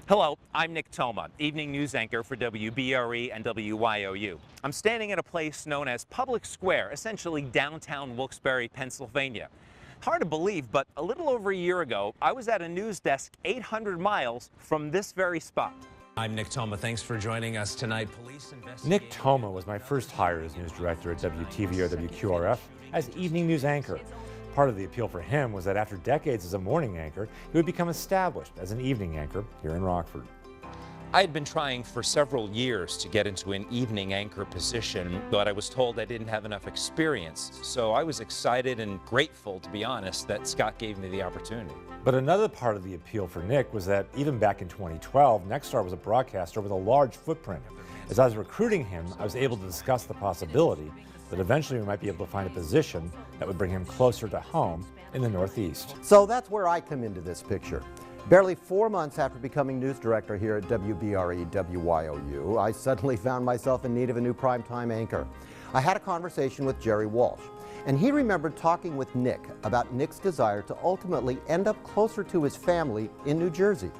Hello, I'm Nick Toma, evening news anchor for WBRE and WYOU. I'm standing at a place known as Public Square, essentially downtown Wilkes-Barre, Pennsylvania. Hard to believe, but a little over a year ago, I was at a news desk 800 miles from this very spot. I'm Nick Toma. Thanks for joining us tonight. Nick Toma was my first hire as news director at WTV or WQRF as evening news anchor. Part of the appeal for him was that after decades as a morning anchor, he would become established as an evening anchor here in Rockford. I had been trying for several years to get into an evening anchor position, but I was told I didn't have enough experience. So I was excited and grateful, to be honest, that Scott gave me the opportunity. But another part of the appeal for Nick was that even back in 2012, Nexstar was a broadcaster with a large footprint. As I was recruiting him, I was able to discuss the possibility that eventually we might be able to find a position that would bring him closer to home in the Northeast. So that's where I come into this picture. Barely 4 months after becoming news director here at WBRE WYOU, I suddenly found myself in need of a new primetime anchor. I had a conversation with Jerry Walsh, and he remembered talking with Nick about Nick's desire to ultimately end up closer to his family in New Jersey.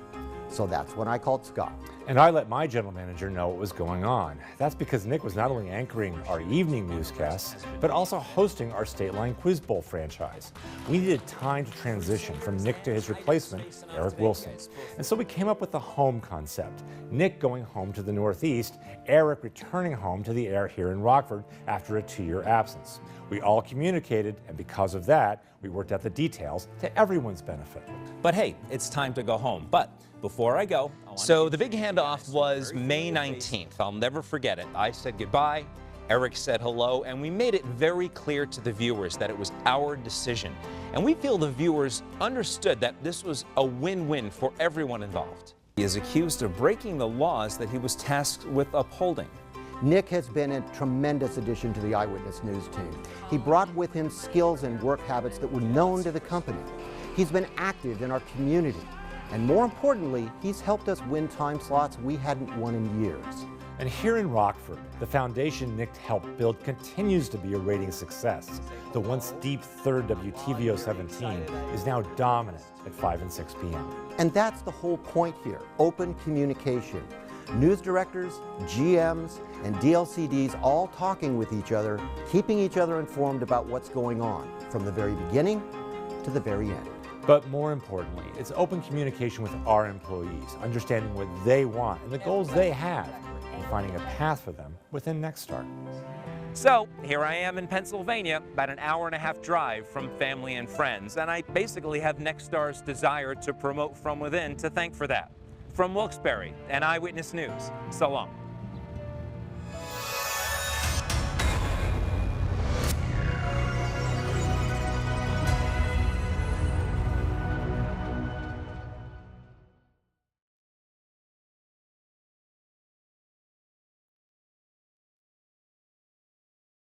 So that's when I called Scott. And I let my general manager know what was going on. That's because Nick was not only anchoring our evening newscasts, but also hosting our State Line Quiz Bowl franchise. We needed time to transition from Nick to his replacement, Eric Wilson. And so we came up with the home concept. Nick going home to the Northeast, Eric returning home to the air here in Rockford after a 2-year absence. We all communicated, and because of that, we worked out the details to everyone's benefit. But hey, it's time to go home. But before I go, so the big handoff was May 19th. I'll never forget it. I said goodbye, Eric said hello, and we made it very clear to the viewers that it was our decision. And we feel the viewers understood that this was a win-win for everyone involved. He is accused of breaking the laws that he was tasked with upholding. Nick has been a tremendous addition to the Eyewitness News team. He brought with him skills and work habits that were known to the company. He's been active in our community. And more importantly, he's helped us win time slots we hadn't won in years. And here in Rockford, the foundation Nick helped build continues to be a rating success. The once deep third WTVO 17 is now dominant at 5 and 6 p.m. And that's the whole point here, open communication. News directors, GMs, and DLCDs all talking with each other, keeping each other informed about what's going on, from the very beginning to the very end. But more importantly, it's open communication with our employees, understanding what they want and the goals they have, and finding a path for them within Nexstar. So here I am in Pennsylvania, about an hour-and-a-half drive from family and friends, and I basically have Nexstar's desire to promote from within to thank for that. From Wilkes-Barre and Eyewitness News, so long.